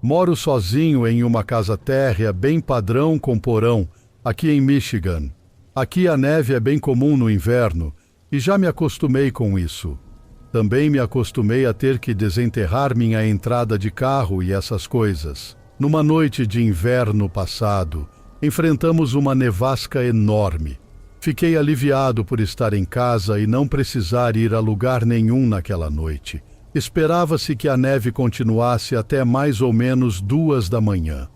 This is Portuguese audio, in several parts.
Moro sozinho em uma casa térrea bem padrão com porão, aqui em Michigan. Aqui a neve é bem comum no inverno e já me acostumei com isso. Também me acostumei a ter que desenterrar minha entrada de carro e essas coisas. Numa noite de inverno passado, enfrentamos uma nevasca enorme. Fiquei aliviado por estar em casa e não precisar ir a lugar nenhum naquela noite. Esperava-se que a neve continuasse até mais ou menos 2 da manhã.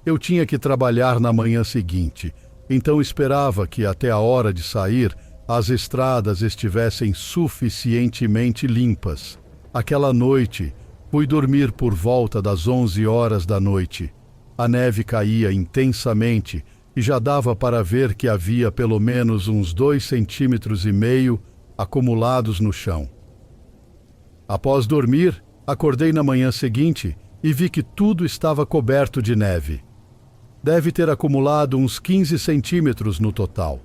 Eu tinha que trabalhar na manhã seguinte, então esperava que até a hora de sair as estradas estivessem suficientemente limpas. Aquela noite, fui dormir por volta das 11 horas da noite. A neve caía intensamente e já dava para ver que havia pelo menos uns 2,5 centímetros acumulados no chão. Após dormir, acordei na manhã seguinte e vi que tudo estava coberto de neve. Deve ter acumulado uns 15 centímetros no total.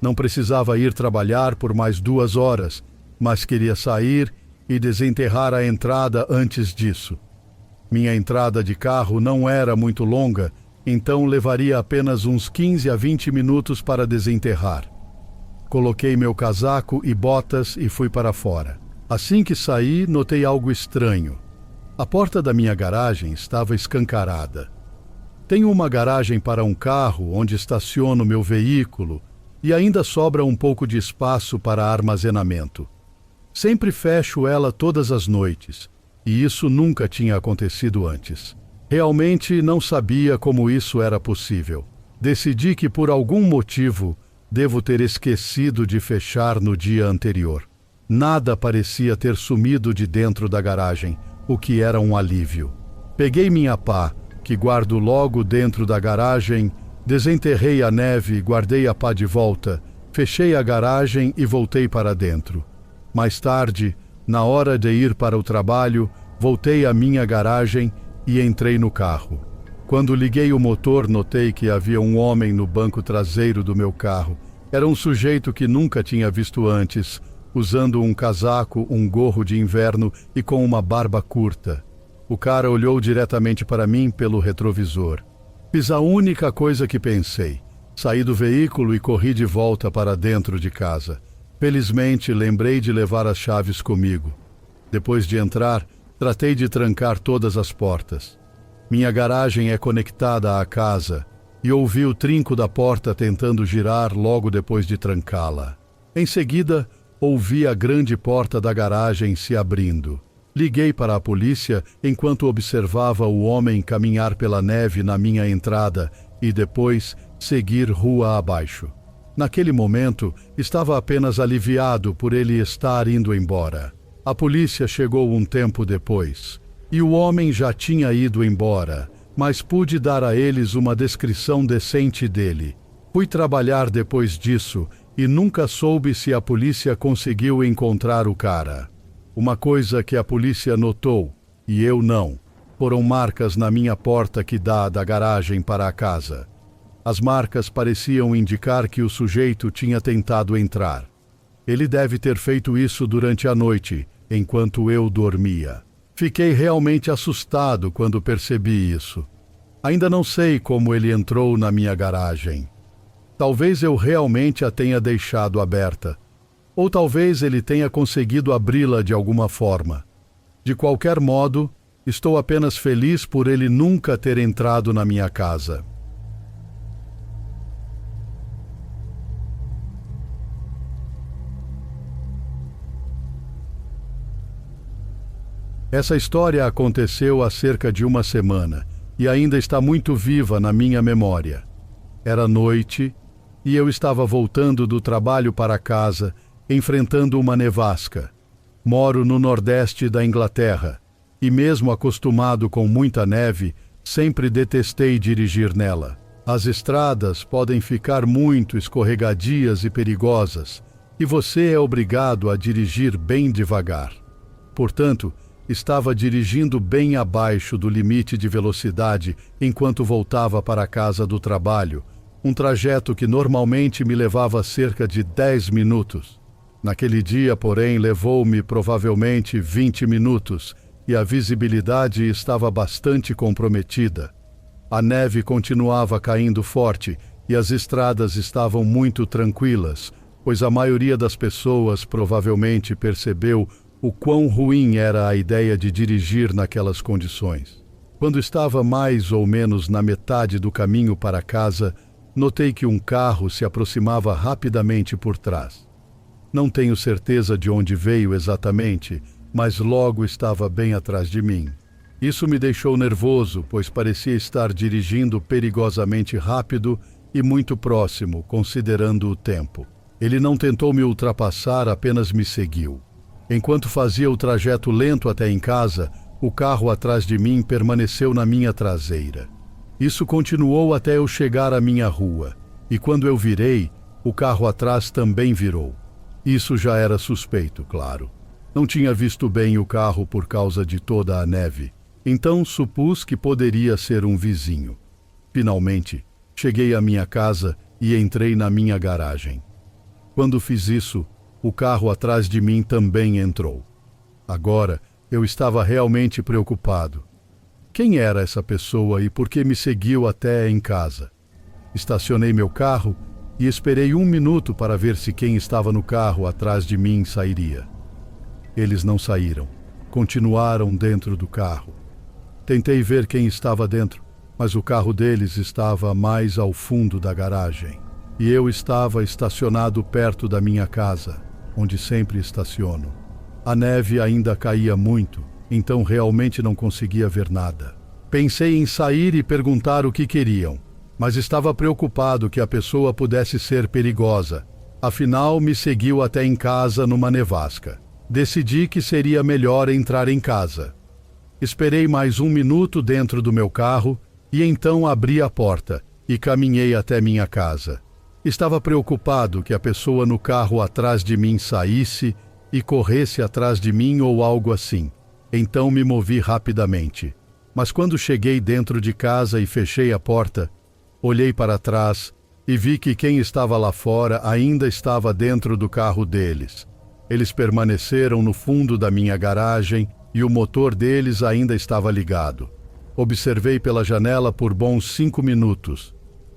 Não precisava ir trabalhar por mais 2 horas, mas queria sair e desenterrar a entrada antes disso. Minha entrada de carro não era muito longa, então levaria apenas uns 15 a 20 minutos para desenterrar. Coloquei meu casaco e botas e fui para fora. Assim que saí, notei algo estranho. A porta da minha garagem estava escancarada. Tenho uma garagem para um carro onde estaciono meu veículo e ainda sobra um pouco de espaço para armazenamento. Sempre fecho ela todas as noites, e isso nunca tinha acontecido antes. Realmente não sabia como isso era possível. Decidi que por algum motivo devo ter esquecido de fechar no dia anterior. Nada parecia ter sumido de dentro da garagem, o que era um alívio. Peguei minha pá, que guardo logo dentro da garagem, desenterrei a neve, guardei a pá de volta, fechei a garagem e voltei para dentro. Mais tarde, na hora de ir para o trabalho, voltei à minha garagem e entrei no carro. Quando liguei o motor, notei que havia um homem no banco traseiro do meu carro. Era um sujeito que nunca tinha visto antes, usando um casaco, um gorro de inverno e com uma barba curta. O cara olhou diretamente para mim pelo retrovisor. Fiz a única coisa que pensei. Saí do veículo e corri de volta para dentro de casa. Felizmente, lembrei de levar as chaves comigo. Depois de entrar, tratei de trancar todas as portas. Minha garagem é conectada à casa e ouvi o trinco da porta tentando girar logo depois de trancá-la. Em seguida, ouvi a grande porta da garagem se abrindo. Liguei para a polícia enquanto observava o homem caminhar pela neve na minha entrada e depois seguir rua abaixo. Naquele momento, estava apenas aliviado por ele estar indo embora. A polícia chegou um tempo depois, e o homem já tinha ido embora, mas pude dar a eles uma descrição decente dele. Fui trabalhar depois disso e nunca soube se a polícia conseguiu encontrar o cara. Uma coisa que a polícia notou, e eu não, foram marcas na minha porta que dá da garagem para a casa. As marcas pareciam indicar que o sujeito tinha tentado entrar. Ele deve ter feito isso durante a noite, enquanto eu dormia. Fiquei realmente assustado quando percebi isso. Ainda não sei como ele entrou na minha garagem. Talvez eu realmente a tenha deixado aberta. Ou talvez ele tenha conseguido abri-la de alguma forma. De qualquer modo, estou apenas feliz por ele nunca ter entrado na minha casa. Essa história aconteceu há cerca de 1 semana e ainda está muito viva na minha memória. Era noite e eu estava voltando do trabalho para casa, enfrentando uma nevasca. Moro no nordeste da Inglaterra e, mesmo acostumado com muita neve, sempre detestei dirigir nela. As estradas podem ficar muito escorregadias e perigosas e você é obrigado a dirigir bem devagar. Portanto, estava dirigindo bem abaixo do limite de velocidade enquanto voltava para a casa do trabalho, um trajeto que normalmente me levava cerca de 10 minutos. Naquele dia, porém, levou-me provavelmente 20 minutos e a visibilidade estava bastante comprometida. A neve continuava caindo forte e as estradas estavam muito tranquilas, pois a maioria das pessoas provavelmente percebeu o quão ruim era a ideia de dirigir naquelas condições. Quando estava mais ou menos na metade do caminho para casa, notei que um carro se aproximava rapidamente por trás. Não tenho certeza de onde veio exatamente, mas logo estava bem atrás de mim. Isso me deixou nervoso, pois parecia estar dirigindo perigosamente rápido e muito próximo, considerando o tempo. Ele não tentou me ultrapassar, apenas me seguiu. Enquanto fazia o trajeto lento até em casa, o carro atrás de mim permaneceu na minha traseira. Isso continuou até eu chegar à minha rua, e quando eu virei, o carro atrás também virou. Isso já era suspeito, claro. Não tinha visto bem o carro por causa de toda a neve, então supus que poderia ser um vizinho. Finalmente, cheguei à minha casa e entrei na minha garagem. Quando fiz isso, o carro atrás de mim também entrou. Agora, eu estava realmente preocupado. Quem era essa pessoa e por que me seguiu até em casa? Estacionei meu carro e esperei 1 minuto para ver se quem estava no carro atrás de mim sairia. Eles não saíram. Continuaram dentro do carro. Tentei ver quem estava dentro, mas o carro deles estava mais ao fundo da garagem. E eu estava estacionado perto da minha casa, onde sempre estaciono. A neve ainda caía muito, então realmente não conseguia ver nada. Pensei em sair e perguntar o que queriam, mas estava preocupado que a pessoa pudesse ser perigosa. Afinal, me seguiu até em casa numa nevasca. Decidi que seria melhor entrar em casa. Esperei mais 1 minuto dentro do meu carro e então abri a porta e caminhei até minha casa. Estava preocupado que a pessoa no carro atrás de mim saísse e corresse atrás de mim ou algo assim. Então me movi rapidamente. Mas quando cheguei dentro de casa e fechei a porta, olhei para trás e vi que quem estava lá fora ainda estava dentro do carro deles. Eles permaneceram no fundo da minha garagem e o motor deles ainda estava ligado. Observei pela janela por bons 5 minutos.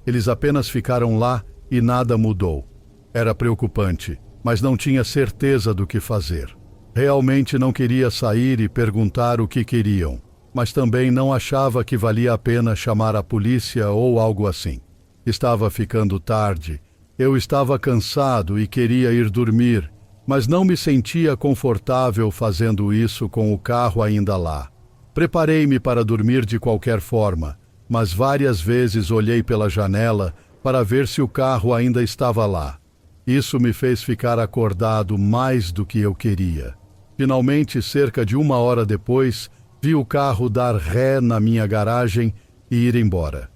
Eles apenas ficaram lá e nada mudou. Era preocupante, mas não tinha certeza do que fazer. Realmente não queria sair e perguntar o que queriam, mas também não achava que valia a pena chamar a polícia ou algo assim. Estava ficando tarde, eu estava cansado e queria ir dormir, mas não me sentia confortável fazendo isso com o carro ainda lá. Preparei-me para dormir de qualquer forma, mas várias vezes olhei pela janela para ver se o carro ainda estava lá. Isso me fez ficar acordado mais do que eu queria. Finalmente, cerca de 1 hora depois, vi o carro dar ré na minha garagem e ir embora.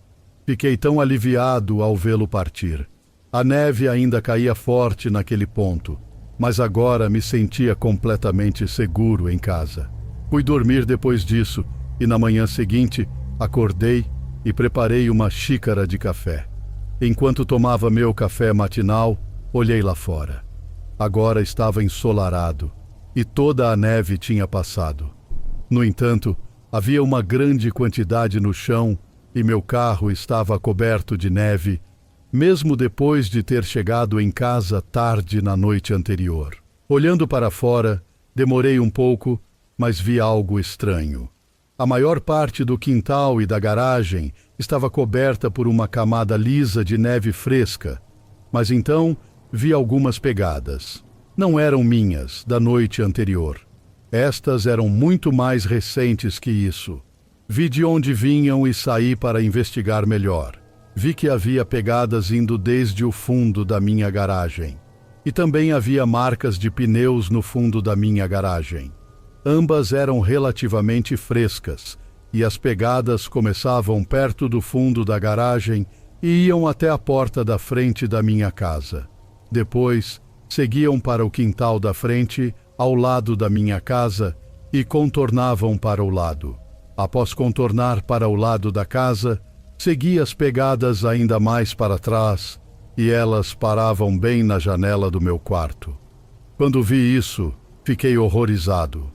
Fiquei tão aliviado ao vê-lo partir. A neve ainda caía forte naquele ponto, mas agora me sentia completamente seguro em casa. Fui dormir depois disso e na manhã seguinte acordei e preparei uma xícara de café. Enquanto tomava meu café matinal, olhei lá fora. Agora estava ensolarado e toda a neve tinha passado. No entanto, havia uma grande quantidade no chão e meu carro estava coberto de neve, mesmo depois de ter chegado em casa tarde na noite anterior. Olhando para fora, demorei um pouco, mas vi algo estranho. A maior parte do quintal e da garagem estava coberta por uma camada lisa de neve fresca, mas então vi algumas pegadas. Não eram minhas, da noite anterior. Estas eram muito mais recentes que isso. Vi de onde vinham e saí para investigar melhor. Vi que havia pegadas indo desde o fundo da minha garagem. E também havia marcas de pneus no fundo da minha garagem. Ambas eram relativamente frescas, e as pegadas começavam perto do fundo da garagem e iam até a porta da frente da minha casa. Depois, seguiam para o quintal da frente, ao lado da minha casa, e contornavam para o lado. Após contornar para o lado da casa, segui as pegadas ainda mais para trás, e elas paravam bem na janela do meu quarto. Quando vi isso, fiquei horrorizado.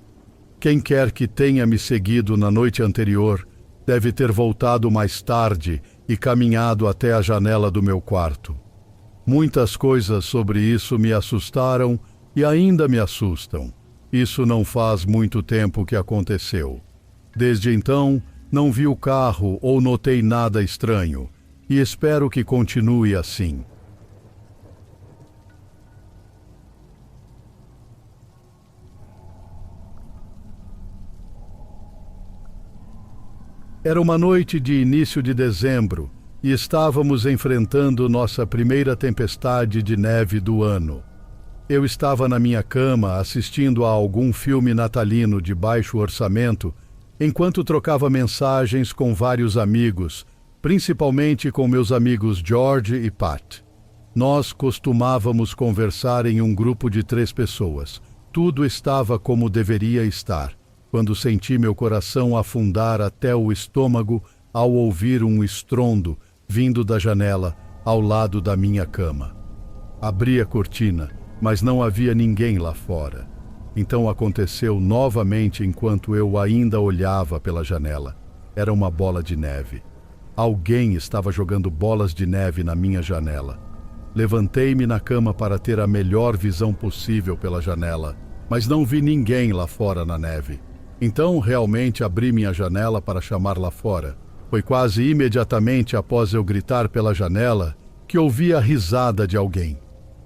Quem quer que tenha me seguido na noite anterior deve ter voltado mais tarde e caminhado até a janela do meu quarto. Muitas coisas sobre isso me assustaram e ainda me assustam. Isso não faz muito tempo que aconteceu. Desde então, não vi o carro ou notei nada estranho, e espero que continue assim. Era uma noite de início de dezembro e estávamos enfrentando nossa primeira tempestade de neve do ano. Eu estava na minha cama assistindo a algum filme natalino de baixo orçamento, enquanto trocava mensagens com vários amigos, principalmente com meus amigos George e Pat. Nós costumávamos conversar em um grupo de 3 pessoas. Tudo estava como deveria estar, quando senti meu coração afundar até o estômago ao ouvir um estrondo vindo da janela ao lado da minha cama. Abri a cortina, mas não havia ninguém lá fora. Então aconteceu novamente enquanto eu ainda olhava pela janela. Era uma bola de neve. Alguém estava jogando bolas de neve na minha janela. Levantei-me na cama para ter a melhor visão possível pela janela, mas não vi ninguém lá fora na neve. Então realmente abri minha janela para chamar lá fora. Foi quase imediatamente após eu gritar pela janela que ouvi a risada de alguém.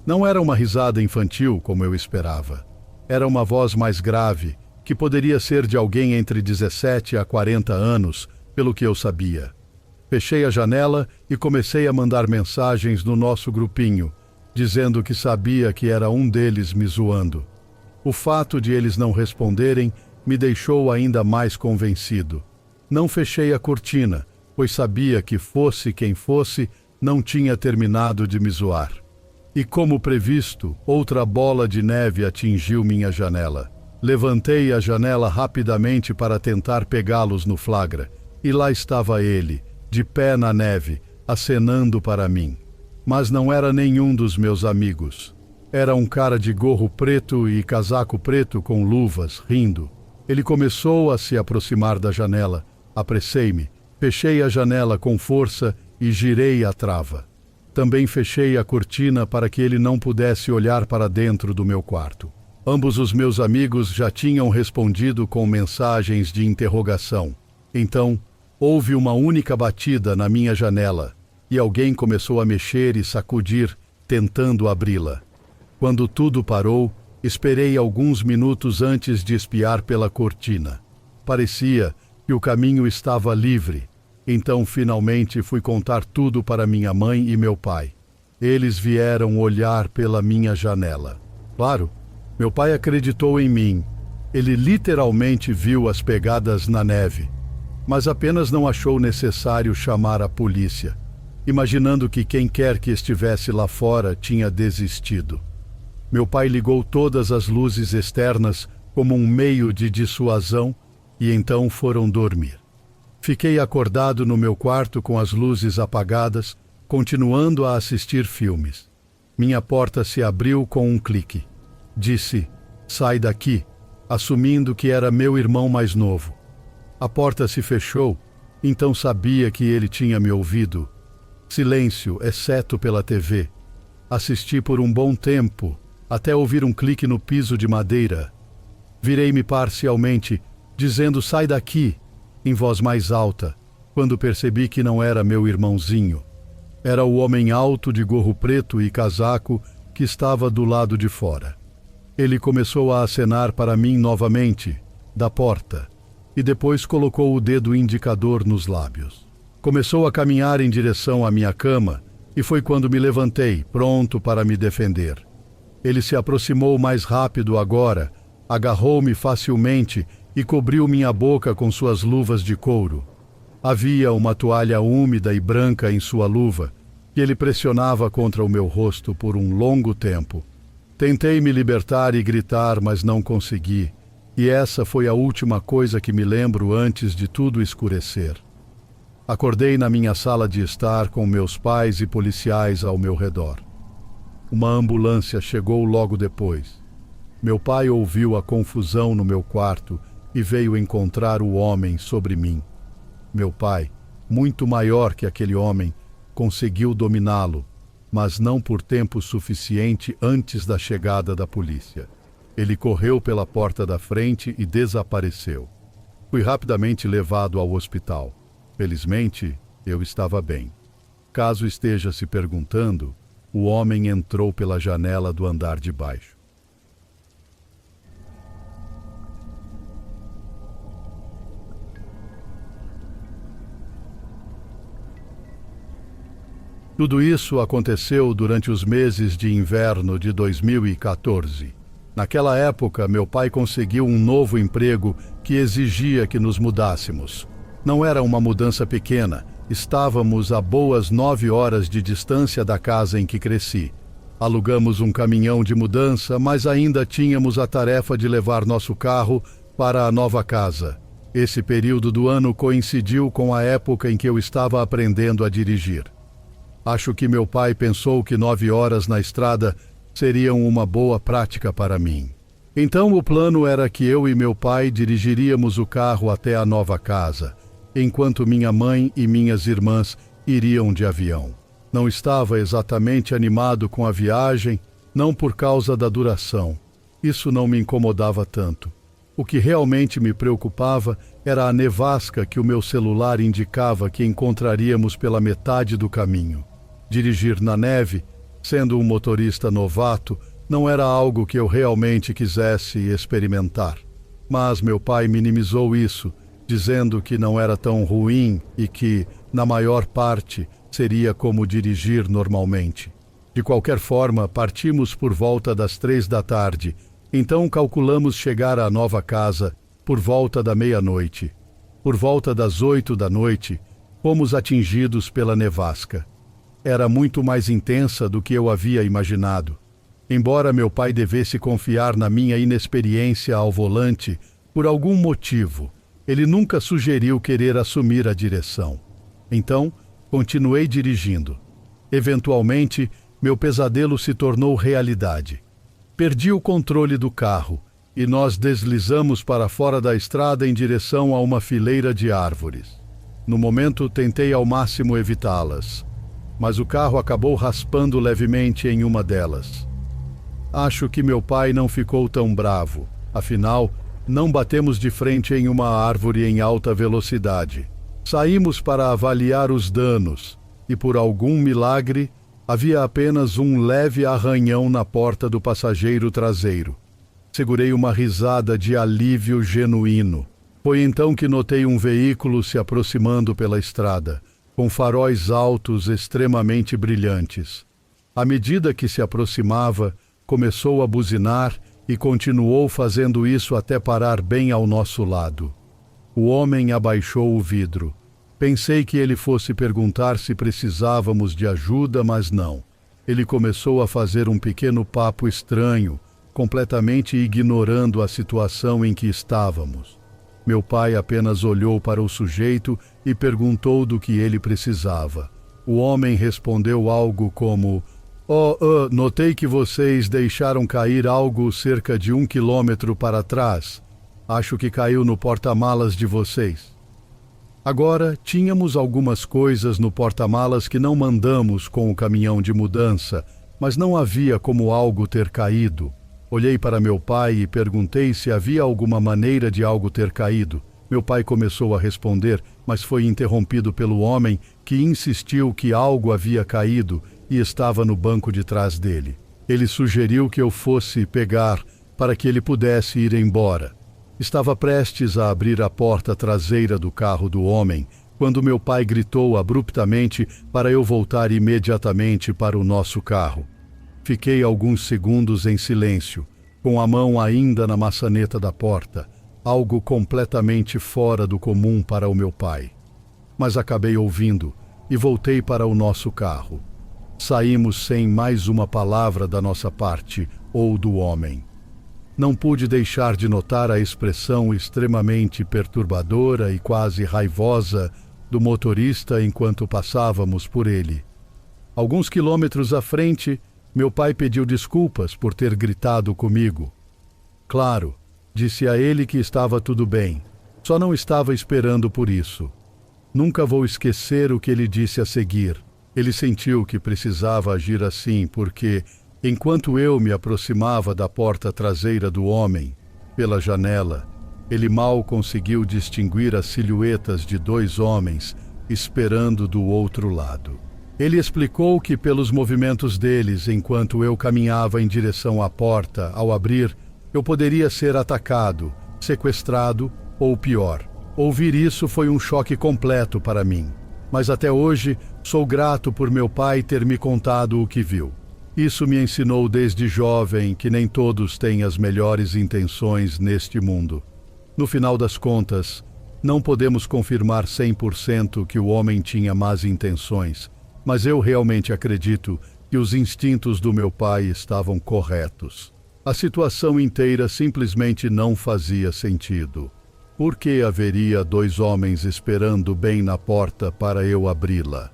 Não era uma risada infantil como eu esperava. Era uma voz mais grave, que poderia ser de alguém entre 17 a 40 anos, pelo que eu sabia. Fechei a janela e comecei a mandar mensagens no nosso grupinho, dizendo que sabia que era um deles me zoando. O fato de eles não responderem me deixou ainda mais convencido. Não fechei a cortina, pois sabia que fosse quem fosse, não tinha terminado de me zoar. E como previsto, outra bola de neve atingiu minha janela. Levantei a janela rapidamente para tentar pegá-los no flagra, e lá estava ele, de pé na neve, acenando para mim. Mas não era nenhum dos meus amigos. Era um cara de gorro preto e casaco preto com luvas, rindo. Ele começou a se aproximar da janela. Apressei-me, fechei a janela com força e girei a trava. Também fechei a cortina para que ele não pudesse olhar para dentro do meu quarto. Ambos os meus amigos já tinham respondido com mensagens de interrogação. Então, houve uma única batida na minha janela e alguém começou a mexer e sacudir, tentando abri-la. Quando tudo parou, esperei alguns minutos antes de espiar pela cortina. Parecia que o caminho estava livre. Então, finalmente, fui contar tudo para minha mãe e meu pai. Eles vieram olhar pela minha janela. Claro, meu pai acreditou em mim. Ele literalmente viu as pegadas na neve, mas apenas não achou necessário chamar a polícia, imaginando que quem quer que estivesse lá fora tinha desistido. Meu pai ligou todas as luzes externas como um meio de dissuasão e então foram dormir. Fiquei acordado no meu quarto com as luzes apagadas, continuando a assistir filmes. Minha porta se abriu com um clique. Disse, "Sai daqui", assumindo que era meu irmão mais novo. A porta se fechou, então sabia que ele tinha me ouvido. Silêncio, exceto pela TV. Assisti por um bom tempo, até ouvir um clique no piso de madeira. Virei-me parcialmente, dizendo "sai daqui", em voz mais alta, quando percebi que não era meu irmãozinho. Era o homem alto de gorro preto e casaco que estava do lado de fora. Ele começou a acenar para mim novamente, da porta, e depois colocou o dedo indicador nos lábios. Começou a caminhar em direção à minha cama, e foi quando me levantei, pronto para me defender. Ele se aproximou mais rápido agora, agarrou-me facilmente e cobriu minha boca com suas luvas de couro. Havia uma toalha úmida e branca em sua luva, que ele pressionava contra o meu rosto por um longo tempo. Tentei me libertar e gritar, mas não consegui, e essa foi a última coisa que me lembro antes de tudo escurecer. Acordei na minha sala de estar com meus pais e policiais ao meu redor. Uma ambulância chegou logo depois. Meu pai ouviu a confusão no meu quarto e veio encontrar o homem sobre mim. Meu pai, muito maior que aquele homem, conseguiu dominá-lo, mas não por tempo suficiente antes da chegada da polícia. Ele correu pela porta da frente e desapareceu. Fui rapidamente levado ao hospital. Felizmente, eu estava bem. Caso esteja se perguntando, o homem entrou pela janela do andar de baixo. Tudo isso aconteceu durante os meses de inverno de 2014. Naquela época, meu pai conseguiu um novo emprego que exigia que nos mudássemos. Não era uma mudança pequena, estávamos a boas 9 horas de distância da casa em que cresci. Alugamos um caminhão de mudança, mas ainda tínhamos a tarefa de levar nosso carro para a nova casa. Esse período do ano coincidiu com a época em que eu estava aprendendo a dirigir. Acho que meu pai pensou que 9 horas na estrada seriam uma boa prática para mim. Então o plano era que eu e meu pai dirigiríamos o carro até a nova casa, enquanto minha mãe e minhas irmãs iriam de avião. Não estava exatamente animado com a viagem, não por causa da duração. Isso não me incomodava tanto. O que realmente me preocupava era a nevasca que o meu celular indicava que encontraríamos pela metade do caminho. Dirigir na neve, sendo um motorista novato, não era algo que eu realmente quisesse experimentar. Mas meu pai minimizou isso, dizendo que não era tão ruim e que, na maior parte, seria como dirigir normalmente. De qualquer forma, partimos por volta das 3 da tarde, então calculamos chegar à nova casa por volta da meia-noite. Por volta das 8 da noite, fomos atingidos pela nevasca. Era muito mais intensa do que eu havia imaginado. Embora meu pai devesse confiar na minha inexperiência ao volante, por algum motivo, ele nunca sugeriu querer assumir a direção. Então, continuei dirigindo. Eventualmente, meu pesadelo se tornou realidade. Perdi o controle do carro e nós deslizamos para fora da estrada em direção a uma fileira de árvores. No momento, tentei ao máximo evitá-las, mas o carro acabou raspando levemente em uma delas. Acho que meu pai não ficou tão bravo, afinal, não batemos de frente em uma árvore em alta velocidade. Saímos para avaliar os danos e, por algum milagre, havia apenas um leve arranhão na porta do passageiro traseiro. Segurei uma risada de alívio genuíno. Foi então que notei um veículo se aproximando pela estrada, com faróis altos extremamente brilhantes. À medida que se aproximava, começou a buzinar e continuou fazendo isso até parar bem ao nosso lado. O homem abaixou o vidro. Pensei que ele fosse perguntar se precisávamos de ajuda, mas não. Ele começou a fazer um pequeno papo estranho, completamente ignorando a situação em que estávamos. Meu pai apenas olhou para o sujeito e perguntou do que ele precisava. O homem respondeu algo como: notei que vocês deixaram cair algo cerca de 1 quilômetro para trás. Acho que caiu no porta-malas de vocês. Agora, tínhamos algumas coisas no porta-malas que não mandamos com o caminhão de mudança, mas não havia como algo ter caído. Olhei para meu pai e perguntei se havia alguma maneira de algo ter caído. Meu pai começou a responder, mas foi interrompido pelo homem que insistiu que algo havia caído e estava no banco de trás dele. Ele sugeriu que eu fosse pegar para que ele pudesse ir embora. Estava prestes a abrir a porta traseira do carro do homem, quando meu pai gritou abruptamente para eu voltar imediatamente para o nosso carro. Fiquei alguns segundos em silêncio, com a mão ainda na maçaneta da porta, algo completamente fora do comum para o meu pai. Mas acabei ouvindo e voltei para o nosso carro. Saímos sem mais uma palavra da nossa parte ou do homem. Não pude deixar de notar a expressão extremamente perturbadora e quase raivosa do motorista enquanto passávamos por ele. Alguns quilômetros à frente, meu pai pediu desculpas por ter gritado comigo. Claro, Disse a ele que estava tudo bem, só não estava esperando por isso. Nunca vou esquecer o que ele disse a seguir. Ele sentiu que precisava agir assim porque, enquanto eu me aproximava da porta traseira do homem, pela janela, ele mal conseguiu distinguir as silhuetas de 2 homens esperando do outro lado. Ele explicou que pelos movimentos deles, enquanto eu caminhava em direção à porta, ao abrir, eu poderia ser atacado, sequestrado ou pior. Ouvir isso foi um choque completo para mim, mas até hoje sou grato por meu pai ter me contado o que viu. Isso me ensinou desde jovem que nem todos têm as melhores intenções neste mundo. No final das contas, não podemos confirmar 100% que o homem tinha más intenções, mas eu realmente acredito que os instintos do meu pai estavam corretos. A situação inteira simplesmente não fazia sentido. Por que haveria 2 homens esperando bem na porta para eu abri-la?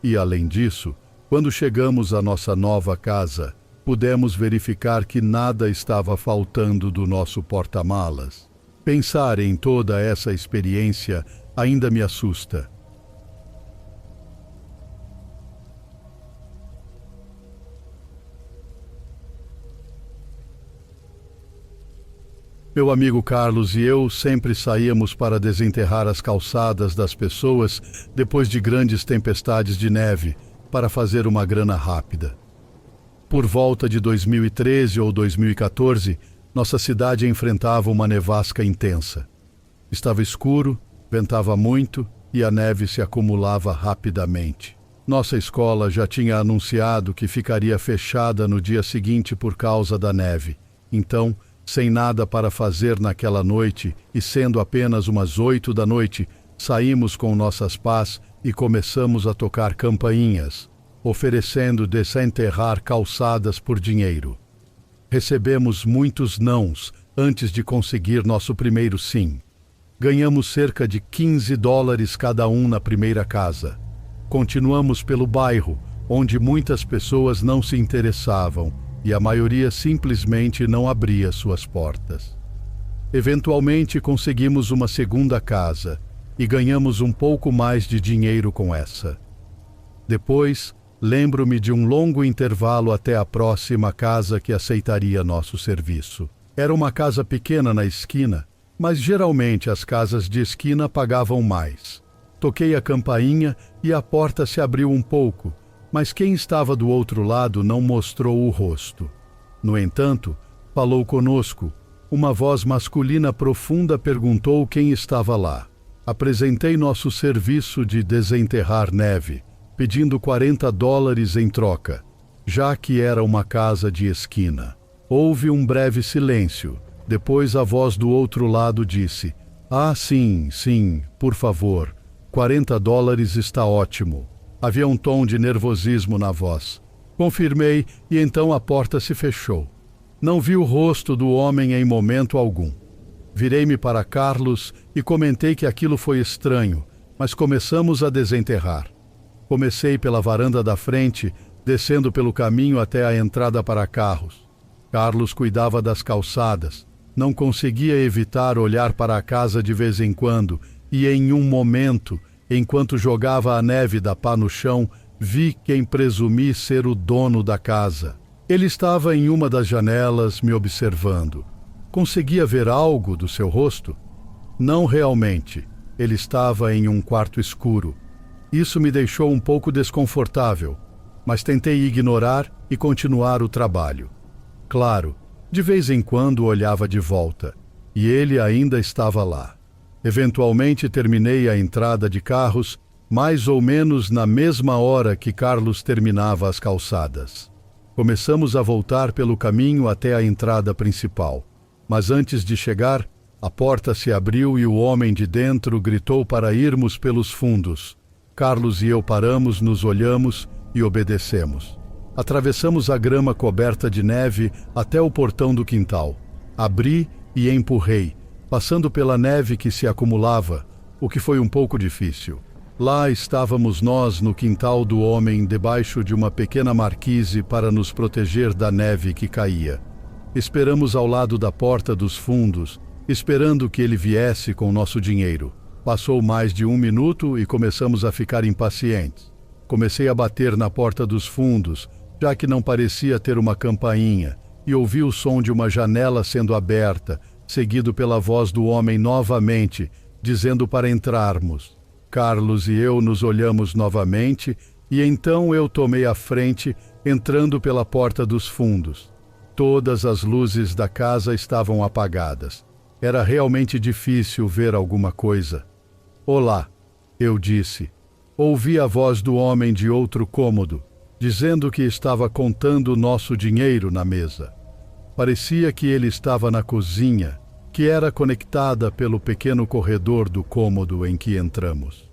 E além disso, quando chegamos à nossa nova casa, pudemos verificar que nada estava faltando do nosso porta-malas. Pensar em toda essa experiência ainda me assusta. Meu amigo Carlos e eu sempre saíamos para desenterrar as calçadas das pessoas depois de grandes tempestades de neve, para fazer uma grana rápida. Por volta de 2013 ou 2014, nossa cidade enfrentava uma nevasca intensa. Estava escuro, ventava muito e a neve se acumulava rapidamente. Nossa escola já tinha anunciado que ficaria fechada no dia seguinte por causa da neve. Então, sem nada para fazer naquela noite e sendo apenas umas 8 da noite, saímos com nossas pás e começamos a tocar campainhas, oferecendo desenterrar calçadas por dinheiro. Recebemos muitos nãos antes de conseguir nosso primeiro sim. Ganhamos cerca de $15 cada um na primeira casa. Continuamos pelo bairro, onde muitas pessoas não se interessavam e a maioria simplesmente não abria suas portas. Eventualmente conseguimos uma segunda casa e ganhamos um pouco mais de dinheiro com essa. Depois, lembro-me de um longo intervalo até a próxima casa que aceitaria nosso serviço. Era uma casa pequena na esquina, mas geralmente as casas de esquina pagavam mais. Toquei a campainha e a porta se abriu um pouco, mas quem estava do outro lado não mostrou o rosto. No entanto, falou conosco. Uma voz masculina profunda perguntou quem estava lá. Apresentei nosso serviço de desenterrar neve, pedindo $40 em troca, já que era uma casa de esquina. Houve um breve silêncio. Depois a voz do outro lado disse: "Ah, sim, por favor, $40 está ótimo." Havia um tom de nervosismo na voz. Confirmei e então a porta se fechou. Não vi o rosto do homem em momento algum. Virei-me para Carlos e comentei que aquilo foi estranho, mas começamos a desenterrar. Comecei pela varanda da frente, descendo pelo caminho até a entrada para carros. Carlos cuidava das calçadas. Não conseguia evitar olhar para a casa de vez em quando e em um momento, enquanto jogava a neve da pá no chão, vi quem presumi ser o dono da casa. Ele estava em uma das janelas me observando. Conseguia ver algo do seu rosto? Não realmente. Ele estava em um quarto escuro. Isso me deixou um pouco desconfortável, mas tentei ignorar e continuar o trabalho. Claro, de vez em quando olhava de volta, e ele ainda estava lá. Eventualmente terminei a entrada de carros, mais ou menos na mesma hora que Carlos terminava as calçadas. Começamos a voltar pelo caminho até a entrada principal, mas antes de chegar, a porta se abriu e o homem de dentro gritou para irmos pelos fundos. Carlos e eu paramos, nos olhamos e obedecemos. Atravessamos a grama coberta de neve até o portão do quintal. Abri e empurrei, passando pela neve que se acumulava, o que foi um pouco difícil. Lá estávamos nós no quintal do homem, debaixo de uma pequena marquise para nos proteger da neve que caía. Esperamos ao lado da porta dos fundos, esperando que ele viesse com nosso dinheiro. Passou mais de 1 minuto e começamos a ficar impacientes. Comecei a bater na porta dos fundos, já que não parecia ter uma campainha, e ouvi o som de uma janela sendo aberta, seguido pela voz do homem novamente, dizendo para entrarmos. Carlos e eu nos olhamos novamente, e então eu tomei a frente, entrando pela porta dos fundos. Todas as luzes da casa estavam apagadas. Era realmente difícil ver alguma coisa. "Olá", eu disse. Ouvi a voz do homem de outro cômodo, dizendo que estava contando nosso dinheiro na mesa. Parecia que ele estava na cozinha, que era conectada pelo pequeno corredor do cômodo em que entramos.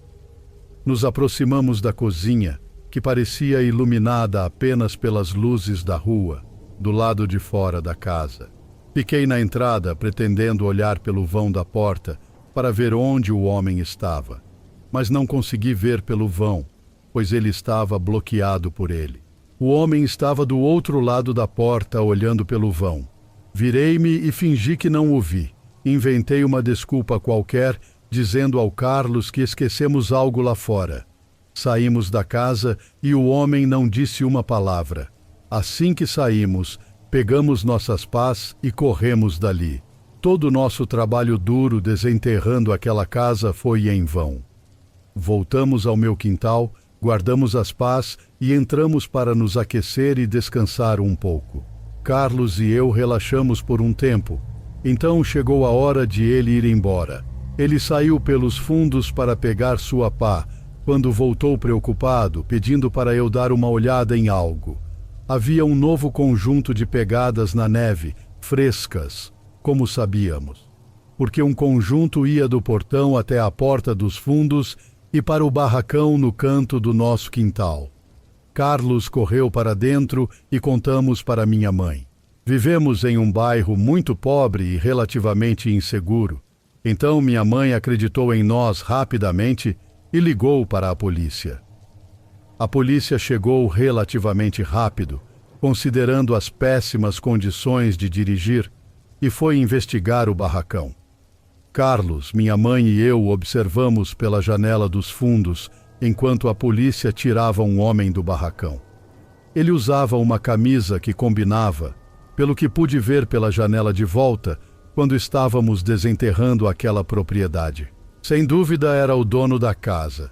Nos aproximamos da cozinha, que parecia iluminada apenas pelas luzes da rua, do lado de fora da casa. Fiquei na entrada, pretendendo olhar pelo vão da porta para ver onde o homem estava, mas não consegui ver pelo vão, pois ele estava bloqueado por ele. O homem estava do outro lado da porta, olhando pelo vão. Virei-me e fingi que não o vi. Inventei uma desculpa qualquer, dizendo ao Carlos que esquecemos algo lá fora. Saímos da casa e o homem não disse uma palavra. Assim que saímos, pegamos nossas pás e corremos dali. Todo o nosso trabalho duro desenterrando aquela casa foi em vão. Voltamos ao meu quintal, guardamos as pás e entramos para nos aquecer e descansar um pouco. Carlos e eu relaxamos por um tempo. Então chegou a hora de ele ir embora. Ele saiu pelos fundos para pegar sua pá, quando voltou preocupado, pedindo para eu dar uma olhada em algo. Havia um novo conjunto de pegadas na neve, frescas, como sabíamos, porque um conjunto ia do portão até a porta dos fundos e para o barracão no canto do nosso quintal. Carlos correu para dentro e contamos para minha mãe. Vivemos em um bairro muito pobre e relativamente inseguro. Então minha mãe acreditou em nós rapidamente e ligou para a polícia. A polícia chegou relativamente rápido, considerando as péssimas condições de dirigir, e foi investigar o barracão. Carlos, minha mãe e eu observamos pela janela dos fundos enquanto a polícia tirava um homem do barracão. Ele usava uma camisa que combinava, pelo que pude ver pela janela de volta, quando estávamos desenterrando aquela propriedade. Sem dúvida era o dono da casa.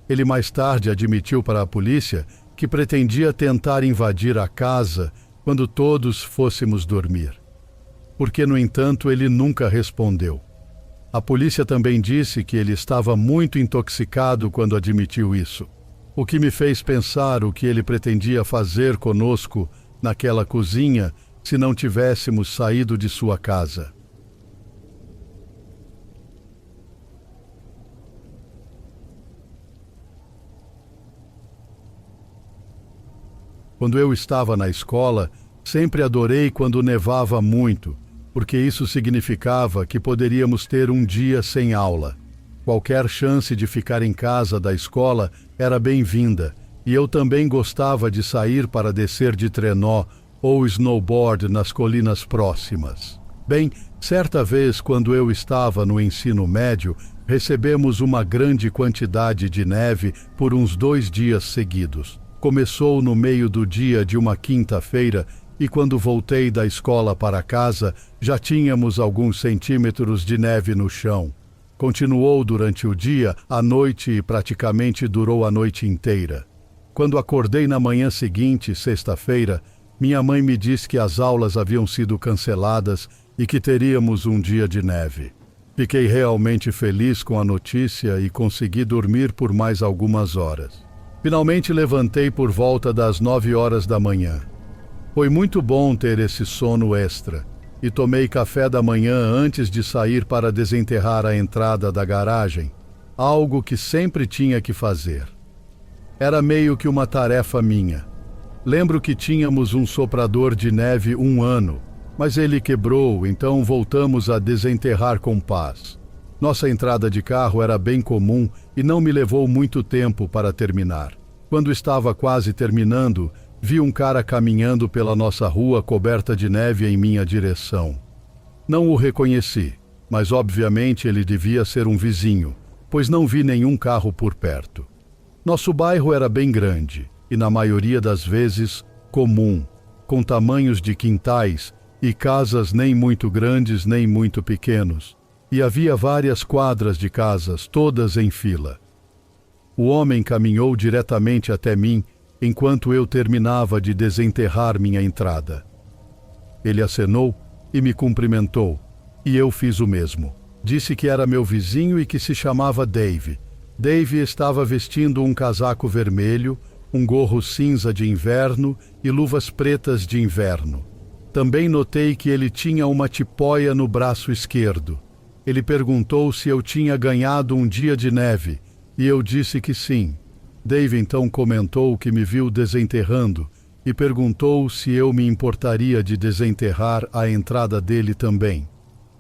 Ele mais tarde admitiu para a polícia que pretendia tentar invadir a casa quando todos fôssemos dormir. Porque, no entanto, ele nunca respondeu. A polícia também disse que ele estava muito intoxicado quando admitiu isso, o que me fez pensar o que ele pretendia fazer conosco naquela cozinha se não tivéssemos saído de sua casa. Quando eu estava na escola, sempre adorei quando nevava muito, porque isso significava que poderíamos ter um dia sem aula. Qualquer chance de ficar em casa da escola era bem-vinda, e eu também gostava de sair para descer de trenó ou snowboard nas colinas próximas. Bem, certa vez, quando eu estava no ensino médio, recebemos uma grande quantidade de neve por uns 2 dias seguidos. Começou no meio do dia de uma quinta-feira e quando voltei da escola para casa, já tínhamos alguns centímetros de neve no chão. Continuou durante o dia, à noite e praticamente durou a noite inteira. Quando acordei na manhã seguinte, sexta-feira, minha mãe me disse que as aulas haviam sido canceladas e que teríamos um dia de neve. Fiquei realmente feliz com a notícia e consegui dormir por mais algumas horas. Finalmente levantei por volta das 9 horas da manhã. Foi muito bom ter esse sono extra e tomei café da manhã antes de sair para desenterrar a entrada da garagem, algo que sempre tinha que fazer. Era meio que uma tarefa minha. Lembro que tínhamos um soprador de neve 1 ano, mas ele quebrou, então voltamos a desenterrar com paz. Nossa entrada de carro era bem comum e não me levou muito tempo para terminar. Quando estava quase terminando, vi um cara caminhando pela nossa rua coberta de neve em minha direção. Não o reconheci, mas obviamente ele devia ser um vizinho, pois não vi nenhum carro por perto. Nosso bairro era bem grande e, na maioria das vezes, comum, com tamanhos de quintais e casas nem muito grandes nem muito pequenos, e havia várias quadras de casas, todas em fila. O homem caminhou diretamente até mim enquanto eu terminava de desenterrar minha entrada. Ele acenou e me cumprimentou, e eu fiz o mesmo. Disse que era meu vizinho e que se chamava Dave. Dave estava vestindo um casaco vermelho, um gorro cinza de inverno e luvas pretas de inverno. Também notei que ele tinha uma tipóia no braço esquerdo. Ele perguntou se eu tinha ganhado um dia de neve, e eu disse que sim. Dave então comentou que me viu desenterrando e perguntou se eu me importaria de desenterrar a entrada dele também.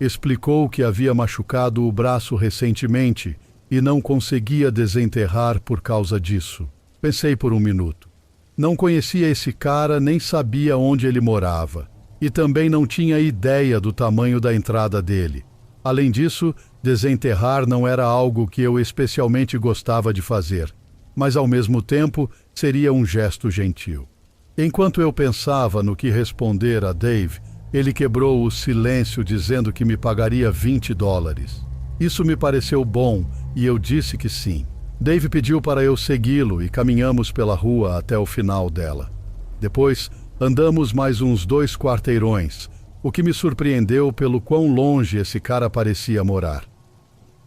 Explicou que havia machucado o braço recentemente e não conseguia desenterrar por causa disso. Pensei por um minuto. Não conhecia esse cara nem sabia onde ele morava, e também não tinha ideia do tamanho da entrada dele. Além disso, desenterrar não era algo que eu especialmente gostava de fazer, mas ao mesmo tempo seria um gesto gentil. Enquanto eu pensava no que responder a Dave, ele quebrou o silêncio dizendo que me pagaria $20. Isso me pareceu bom e eu disse que sim. Dave pediu para eu segui-lo e caminhamos pela rua até o final dela. Depois, andamos mais uns 2 quarteirões, o que me surpreendeu pelo quão longe esse cara parecia morar.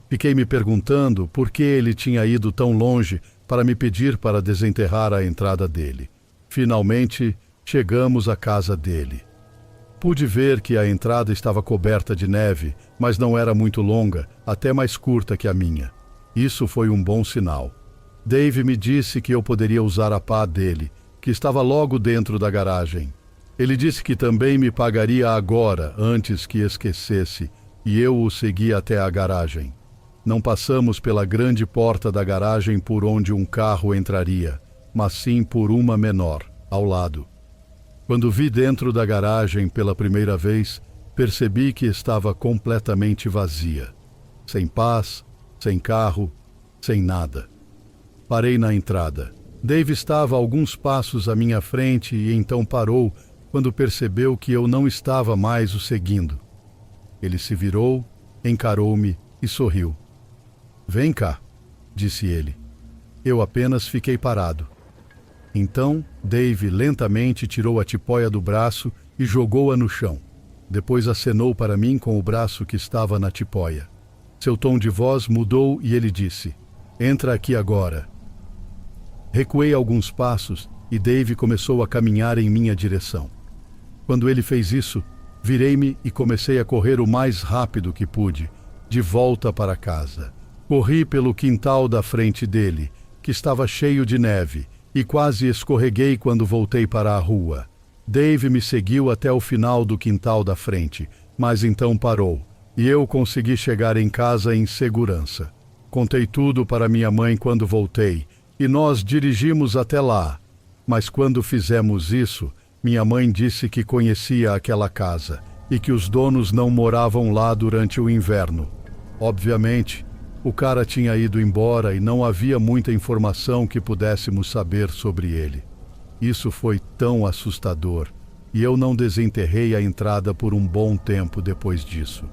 Fiquei me perguntando por que ele tinha ido tão longe para me pedir para desenterrar a entrada dele. Finalmente, chegamos à casa dele. Pude ver que a entrada estava coberta de neve, mas não era muito longa, até mais curta que a minha. Isso foi um bom sinal. Dave me disse que eu poderia usar a pá dele, que estava logo dentro da garagem. Ele disse que também me pagaria agora, antes que esquecesse, e eu o segui até a garagem. Não passamos pela grande porta da garagem por onde um carro entraria, mas sim por uma menor, ao lado. Quando vi dentro da garagem pela primeira vez, percebi que estava completamente vazia. Sem pás, sem carro, sem nada. Parei na entrada. Dave estava a alguns passos à minha frente e então parou quando percebeu que eu não estava mais o seguindo. Ele se virou, encarou-me e sorriu. "Vem cá", disse ele. Eu apenas fiquei parado. Então, Dave lentamente tirou a tipóia do braço e jogou-a no chão. Depois acenou para mim com o braço que estava na tipóia. Seu tom de voz mudou e ele disse: "Entra aqui agora." Recuei alguns passos e Dave começou a caminhar em minha direção. Quando ele fez isso, virei-me e comecei a correr o mais rápido que pude, de volta para casa. Corri pelo quintal da frente dele, que estava cheio de neve, e quase escorreguei quando voltei para a rua. Dave me seguiu até o final do quintal da frente, mas então parou, e eu consegui chegar em casa em segurança. Contei tudo para minha mãe quando voltei, e nós dirigimos até lá. Mas quando fizemos isso, minha mãe disse que conhecia aquela casa e que os donos não moravam lá durante o inverno. Obviamente, o cara tinha ido embora e não havia muita informação que pudéssemos saber sobre ele. Isso foi tão assustador, e eu não desenterrei a entrada por um bom tempo depois disso.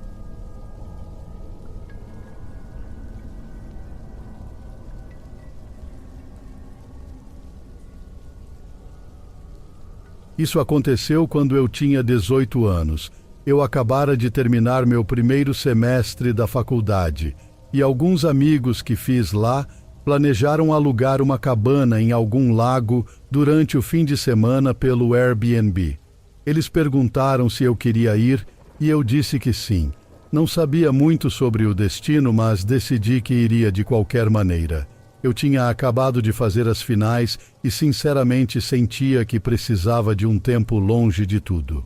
Isso aconteceu quando eu tinha 18 anos. Eu acabara de terminar meu primeiro semestre da faculdade e alguns amigos que fiz lá planejaram alugar uma cabana em algum lago durante o fim de semana pelo Airbnb. Eles perguntaram se eu queria ir e eu disse que sim. Não sabia muito sobre o destino, mas decidi que iria de qualquer maneira. Eu tinha acabado de fazer as finais e sinceramente sentia que precisava de um tempo longe de tudo.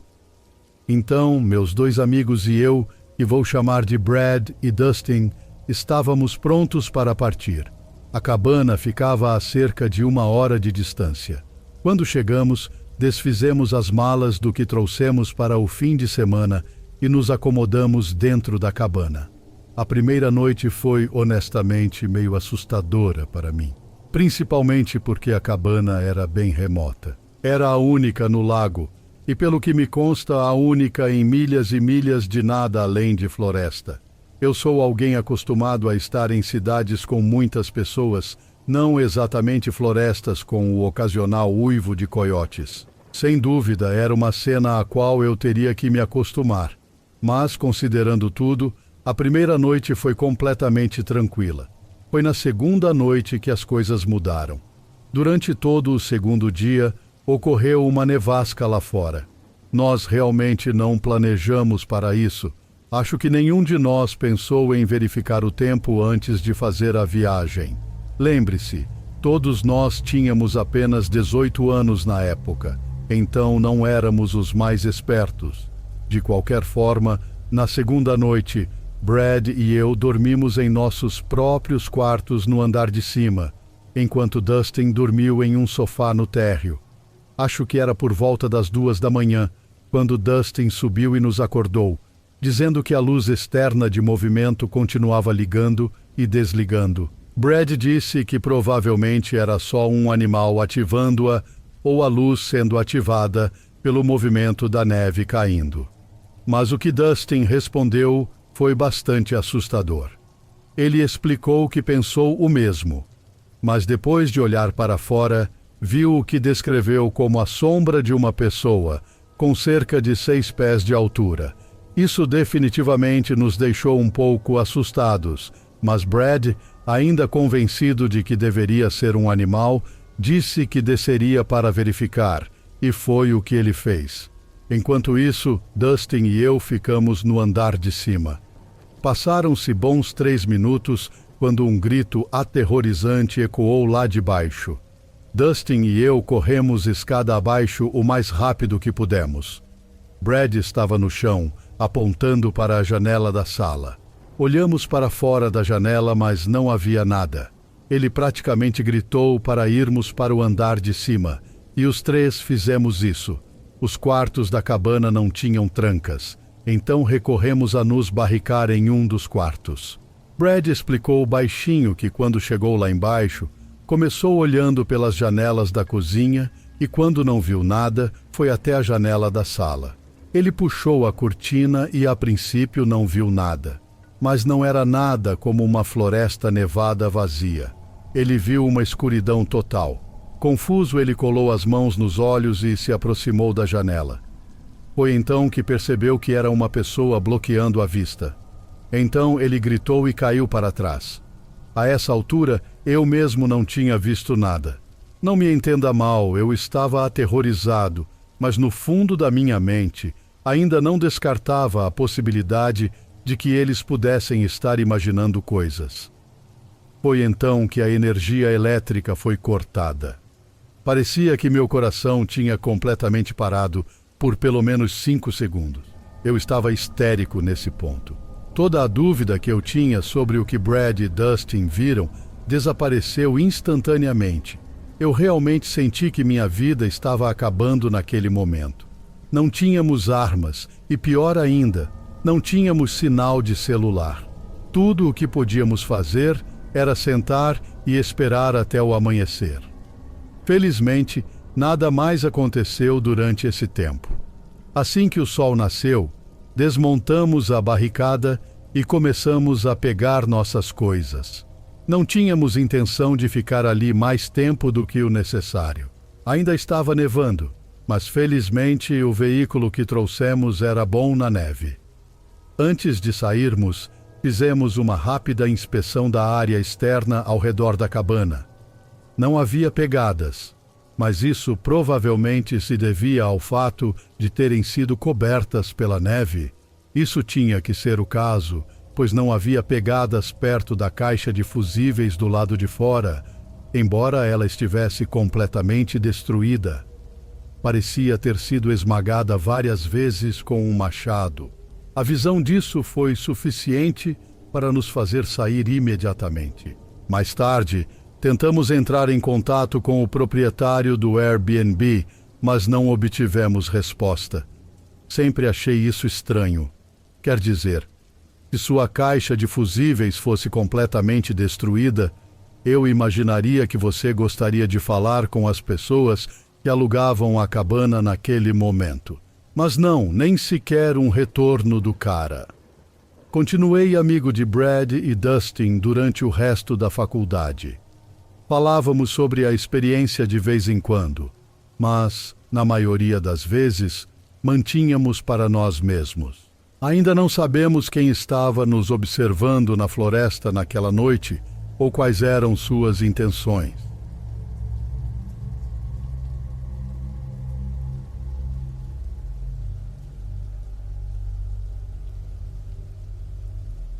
Então, meus 2 amigos e eu, que vou chamar de Brad e Dustin, estávamos prontos para partir. A cabana ficava a cerca de 1 hora de distância. Quando chegamos, desfizemos as malas do que trouxemos para o fim de semana e nos acomodamos dentro da cabana. A primeira noite foi, honestamente, meio assustadora para mim, principalmente porque a cabana era bem remota. Era a única no lago e, pelo que me consta, a única em milhas e milhas de nada além de floresta. Eu sou alguém acostumado a estar em cidades com muitas pessoas, não exatamente florestas com o ocasional uivo de coiotes. Sem dúvida, era uma cena à qual eu teria que me acostumar. Mas, considerando tudo, a primeira noite foi completamente tranquila. Foi na segunda noite que as coisas mudaram. Durante todo o segundo dia, ocorreu uma nevasca lá fora. Nós realmente não planejamos para isso. Acho que nenhum de nós pensou em verificar o tempo antes de fazer a viagem. Lembre-se, todos nós tínhamos apenas 18 anos na época, então não éramos os mais espertos. De qualquer forma, na segunda noite, Brad e eu dormimos em nossos próprios quartos no andar de cima, enquanto Dustin dormiu em um sofá no térreo. Acho que era por volta das 2 da manhã, quando Dustin subiu e nos acordou, dizendo que a luz externa de movimento continuava ligando e desligando. Brad disse que provavelmente era só um animal ativando-a ou a luz sendo ativada pelo movimento da neve caindo. Mas o que Dustin respondeu foi bastante assustador. Ele explicou que pensou o mesmo, mas depois de olhar para fora, viu o que descreveu como a sombra de uma pessoa, com cerca de 6 pés de altura. Isso definitivamente nos deixou um pouco assustados, mas Brad, ainda convencido de que deveria ser um animal, disse que desceria para verificar, e foi o que ele fez. Enquanto isso, Dustin e eu ficamos no andar de cima. Passaram-se bons 3 minutos quando um grito aterrorizante ecoou lá de baixo. Dustin e eu corremos escada abaixo o mais rápido que pudemos. Brad estava no chão, apontando para a janela da sala. Olhamos para fora da janela, mas não havia nada. Ele praticamente gritou para irmos para o andar de cima, e os 3 fizemos isso. Os quartos da cabana não tinham trancas, então recorremos a nos barricar em um dos quartos. Brad explicou baixinho que quando chegou lá embaixo, começou olhando pelas janelas da cozinha e, quando não viu nada, foi até a janela da sala. Ele puxou a cortina e, a princípio, não viu nada. Mas não era nada como uma floresta nevada vazia. Ele viu uma escuridão total. Confuso, ele colou as mãos nos olhos e se aproximou da janela. Foi então que percebeu que era uma pessoa bloqueando a vista. Então ele gritou e caiu para trás. A essa altura, eu mesmo não tinha visto nada. Não me entenda mal, eu estava aterrorizado, mas no fundo da minha mente, ainda não descartava a possibilidade de que eles pudessem estar imaginando coisas. Foi então que a energia elétrica foi cortada. Parecia que meu coração tinha completamente parado por pelo menos 5 segundos. Eu estava histérico nesse ponto. Toda a dúvida que eu tinha sobre o que Brad e Dustin viram desapareceu instantaneamente. Eu realmente senti que minha vida estava acabando naquele momento. Não tínhamos armas e, pior ainda, não tínhamos sinal de celular. Tudo o que podíamos fazer era sentar e esperar até o amanhecer. Felizmente, nada mais aconteceu durante esse tempo. Assim que o sol nasceu, desmontamos a barricada e começamos a pegar nossas coisas. Não tínhamos intenção de ficar ali mais tempo do que o necessário. Ainda estava nevando, mas felizmente o veículo que trouxemos era bom na neve. Antes de sairmos, fizemos uma rápida inspeção da área externa ao redor da cabana. Não havia pegadas, mas isso provavelmente se devia ao fato de terem sido cobertas pela neve. Isso tinha que ser o caso, pois não havia pegadas perto da caixa de fusíveis do lado de fora, embora ela estivesse completamente destruída. Parecia ter sido esmagada várias vezes com um machado. A visão disso foi suficiente para nos fazer sair imediatamente. Mais tarde, Tentamos entrar em contato com o proprietário do Airbnb, mas não obtivemos resposta. Sempre achei isso estranho. Quer dizer, se sua caixa de fusíveis fosse completamente destruída, eu imaginaria que você gostaria de falar com as pessoas que alugavam a cabana naquele momento. Mas não, nem sequer um retorno do cara. Continuei amigo de Brad e Dustin durante o resto da faculdade. Falávamos sobre a experiência de vez em quando, mas, na maioria das vezes, mantínhamos para nós mesmos. Ainda não sabemos quem estava nos observando na floresta naquela noite ou quais eram suas intenções.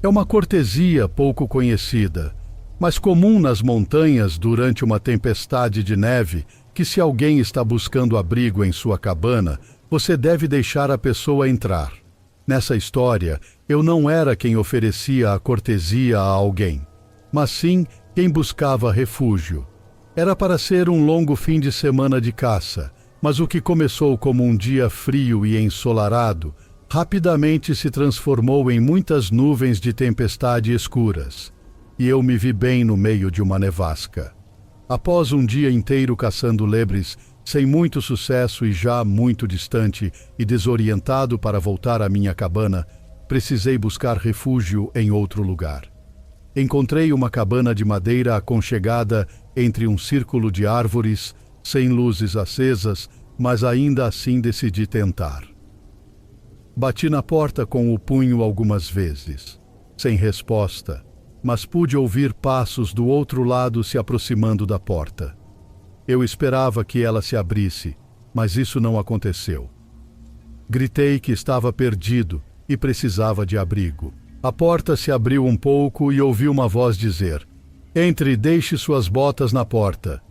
É uma cortesia pouco conhecida, mas comum nas montanhas durante uma tempestade de neve, que se alguém está buscando abrigo em sua cabana, você deve deixar a pessoa entrar. Nessa história, eu não era quem oferecia a cortesia a alguém, mas sim quem buscava refúgio. Era para ser um longo fim de semana de caça, mas o que começou como um dia frio e ensolarado, rapidamente se transformou em muitas nuvens de tempestade escuras, e eu me vi bem no meio de uma nevasca. Após um dia inteiro caçando lebres, sem muito sucesso e já muito distante e desorientado para voltar à minha cabana, precisei buscar refúgio em outro lugar. Encontrei uma cabana de madeira aconchegada entre um círculo de árvores, sem luzes acesas, mas ainda assim decidi tentar. Bati na porta com o punho algumas vezes, sem resposta, mas pude ouvir passos do outro lado se aproximando da porta. Eu esperava que ela se abrisse, mas isso não aconteceu. Gritei que estava perdido e precisava de abrigo. A porta se abriu um pouco e ouvi uma voz dizer: "Entre e deixe suas botas na porta."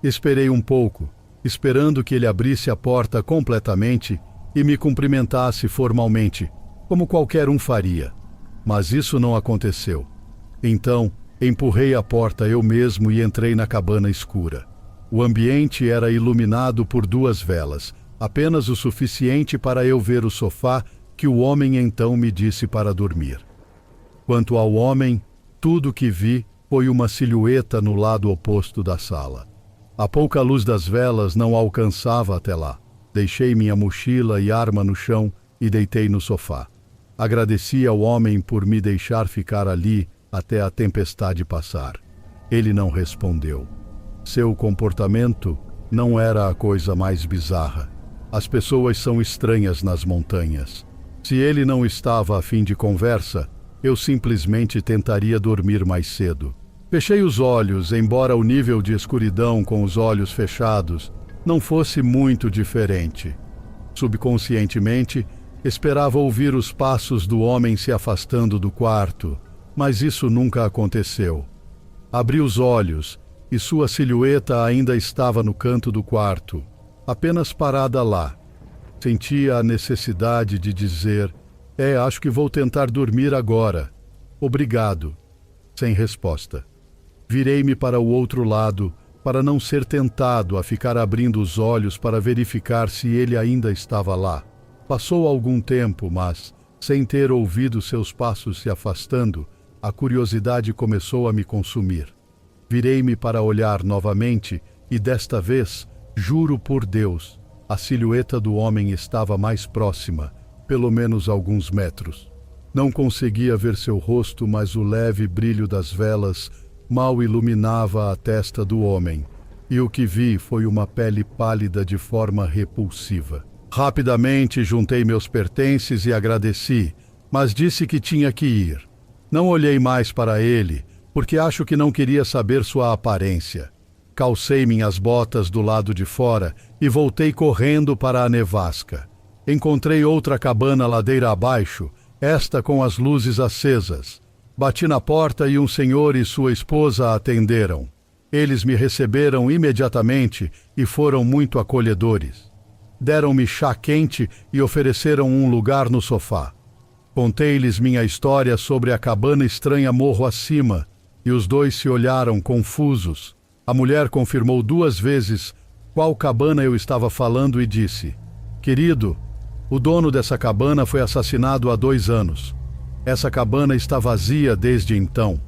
Esperei um pouco, esperando que ele abrisse a porta completamente e me cumprimentasse formalmente, como qualquer um faria. Mas isso não aconteceu. Então, empurrei a porta eu mesmo e entrei na cabana escura. O ambiente era iluminado por 2 velas, apenas o suficiente para eu ver o sofá que o homem então me disse para dormir. Quanto ao homem, tudo que vi foi uma silhueta no lado oposto da sala. A pouca luz das velas não alcançava até lá. Deixei minha mochila e arma no chão e deitei no sofá. Agradeci ao homem por me deixar ficar ali até a tempestade passar. Ele não respondeu. Seu comportamento não era a coisa mais bizarra. As pessoas são estranhas nas montanhas. Se ele não estava a fim de conversa, eu simplesmente tentaria dormir mais cedo. Fechei os olhos, embora o nível de escuridão com os olhos fechados não fosse muito diferente. Subconscientemente, esperava ouvir os passos do homem se afastando do quarto, mas isso nunca aconteceu. Abri os olhos e sua silhueta ainda estava no canto do quarto, apenas parada lá. Sentia a necessidade de dizer: acho que vou tentar dormir agora. Obrigado." Sem resposta. Virei-me para o outro lado, para não ser tentado a ficar abrindo os olhos para verificar se ele ainda estava lá. Passou algum tempo, mas, sem ter ouvido seus passos se afastando, a curiosidade começou a me consumir. Virei-me para olhar novamente e, desta vez, juro por Deus, a silhueta do homem estava mais próxima, pelo menos alguns metros. Não conseguia ver seu rosto, mas o leve brilho das velas mal iluminava a testa do homem, e o que vi foi uma pele pálida de forma repulsiva. Rapidamente juntei meus pertences e agradeci, mas disse que tinha que ir. Não olhei mais para ele, porque acho que não queria saber sua aparência. Calcei minhas botas do lado de fora e voltei correndo para a nevasca. Encontrei outra cabana ladeira abaixo, esta com as luzes acesas. Bati na porta e um senhor e sua esposa atenderam. Eles me receberam imediatamente e foram muito acolhedores. Deram-me chá quente e ofereceram um lugar no sofá. Contei-lhes minha história sobre a cabana estranha morro acima e os dois se olharam confusos. A mulher confirmou 2 vezes qual cabana eu estava falando e disse: "Querido, o dono dessa cabana foi assassinado há 2 anos. Essa cabana está vazia desde então."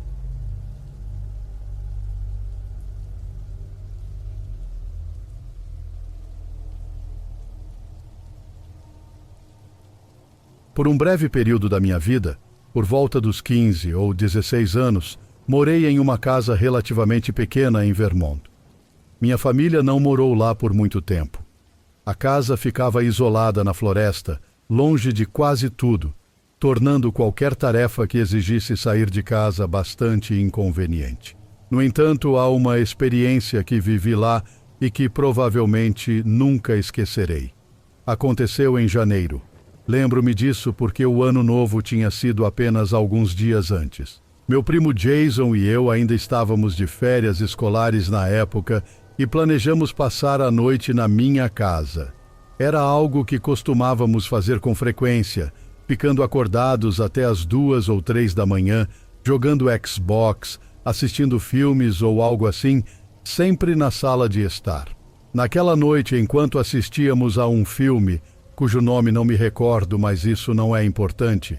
Por um breve período da minha vida, por volta dos 15 ou 16 anos, morei em uma casa relativamente pequena em Vermont. Minha família não morou lá por muito tempo. A casa ficava isolada na floresta, longe de quase tudo, tornando qualquer tarefa que exigisse sair de casa bastante inconveniente. No entanto, há uma experiência que vivi lá e que provavelmente nunca esquecerei. Aconteceu em janeiro. Lembro-me disso porque o ano novo tinha sido apenas alguns dias antes. Meu primo Jason e eu ainda estávamos de férias escolares na época e planejamos passar a noite na minha casa. Era algo que costumávamos fazer com frequência, ficando acordados até as 2 ou 3 da manhã, jogando Xbox, assistindo filmes ou algo assim, sempre na sala de estar. Naquela noite, enquanto assistíamos a um filme, cujo nome não me recordo, mas isso não é importante,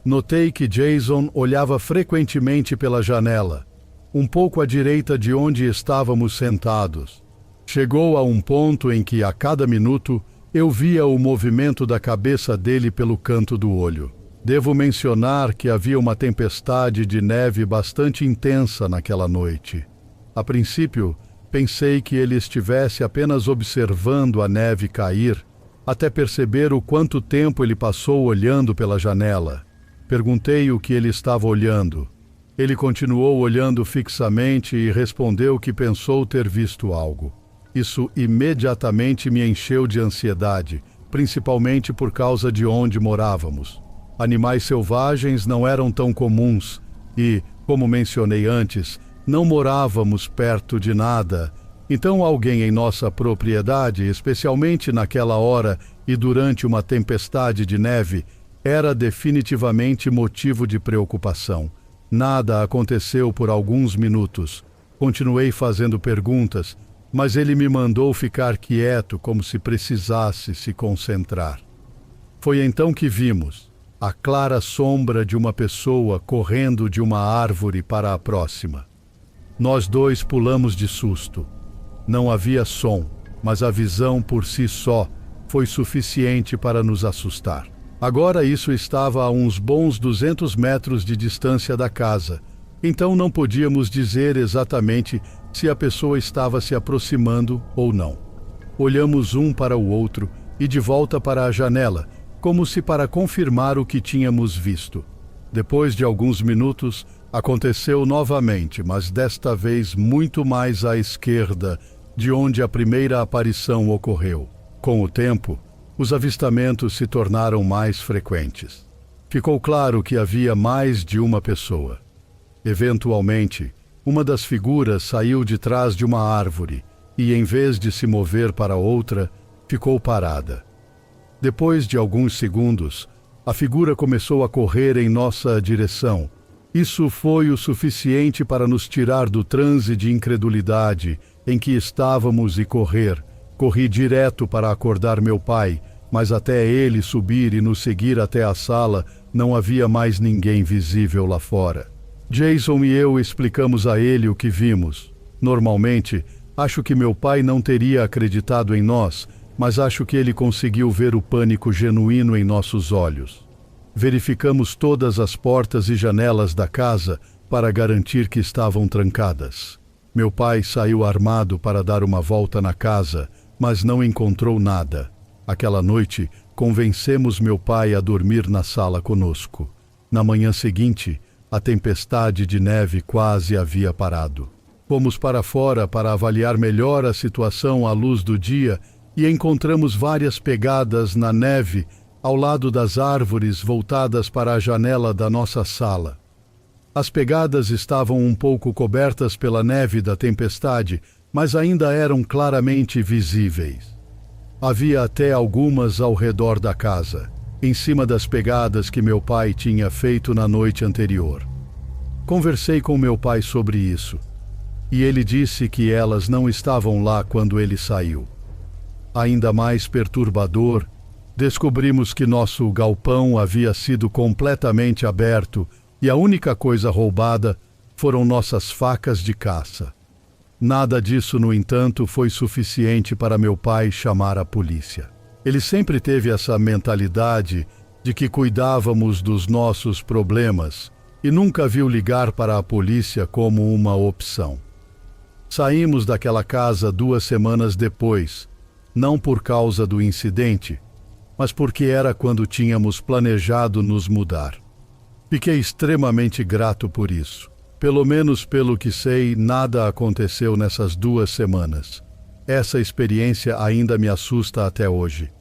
notei que Jason olhava frequentemente pela janela, um pouco à direita de onde estávamos sentados. Chegou a um ponto em que, a cada minuto, eu via o movimento da cabeça dele pelo canto do olho. Devo mencionar que havia uma tempestade de neve bastante intensa naquela noite. A princípio, pensei que ele estivesse apenas observando a neve cair, até perceber o quanto tempo ele passou olhando pela janela. Perguntei o que ele estava olhando. Ele continuou olhando fixamente e respondeu que pensou ter visto algo. Isso imediatamente me encheu de ansiedade, principalmente por causa de onde morávamos. Animais selvagens não eram tão comuns e, como mencionei antes, não morávamos perto de nada. Então alguém em nossa propriedade, especialmente naquela hora e durante uma tempestade de neve, era definitivamente motivo de preocupação. Nada aconteceu por alguns minutos. Continuei fazendo perguntas, mas ele me mandou ficar quieto como se precisasse se concentrar. Foi então que vimos a clara sombra de uma pessoa correndo de uma árvore para a próxima. Nós dois pulamos de susto. Não havia som, mas a visão por si só foi suficiente para nos assustar. Agora isso estava a uns bons 200 metros de distância da casa, então não podíamos dizer exatamente se a pessoa estava se aproximando ou não. Olhamos um para o outro e de volta para a janela, como se para confirmar o que tínhamos visto. Depois de alguns minutos, aconteceu novamente, mas desta vez muito mais à esquerda, de onde a primeira aparição ocorreu. Com o tempo, os avistamentos se tornaram mais frequentes. Ficou claro que havia mais de uma pessoa. Eventualmente, uma das figuras saiu de trás de uma árvore e, em vez de se mover para outra, ficou parada. Depois de alguns segundos, a figura começou a correr em nossa direção. Isso foi o suficiente para nos tirar do transe de incredulidade em que estávamos e correr. Corri direto para acordar meu pai, mas até ele subir e nos seguir até a sala, não havia mais ninguém visível lá fora. Jason e eu explicamos a ele o que vimos. Normalmente, acho que meu pai não teria acreditado em nós, mas acho que ele conseguiu ver o pânico genuíno em nossos olhos. Verificamos todas as portas e janelas da casa para garantir que estavam trancadas. Meu pai saiu armado para dar uma volta na casa, mas não encontrou nada. Aquela noite, convencemos meu pai a dormir na sala conosco. Na manhã seguinte, a tempestade de neve quase havia parado. Fomos para fora para avaliar melhor a situação à luz do dia e encontramos várias pegadas na neve ao lado das árvores voltadas para a janela da nossa sala. As pegadas estavam um pouco cobertas pela neve da tempestade, mas ainda eram claramente visíveis. Havia até algumas ao redor da casa, em cima das pegadas que meu pai tinha feito na noite anterior. Conversei com meu pai sobre isso, e ele disse que elas não estavam lá quando ele saiu. Ainda mais perturbador, descobrimos que nosso galpão havia sido completamente aberto e a única coisa roubada foram nossas facas de caça. Nada disso, no entanto, foi suficiente para meu pai chamar a polícia. Ele sempre teve essa mentalidade de que cuidávamos dos nossos problemas e nunca viu ligar para a polícia como uma opção. Saímos daquela casa 2 semanas depois, não por causa do incidente, mas porque era quando tínhamos planejado nos mudar. Fiquei extremamente grato por isso. Pelo menos pelo que sei, nada aconteceu nessas 2 semanas. Essa experiência ainda me assusta até hoje.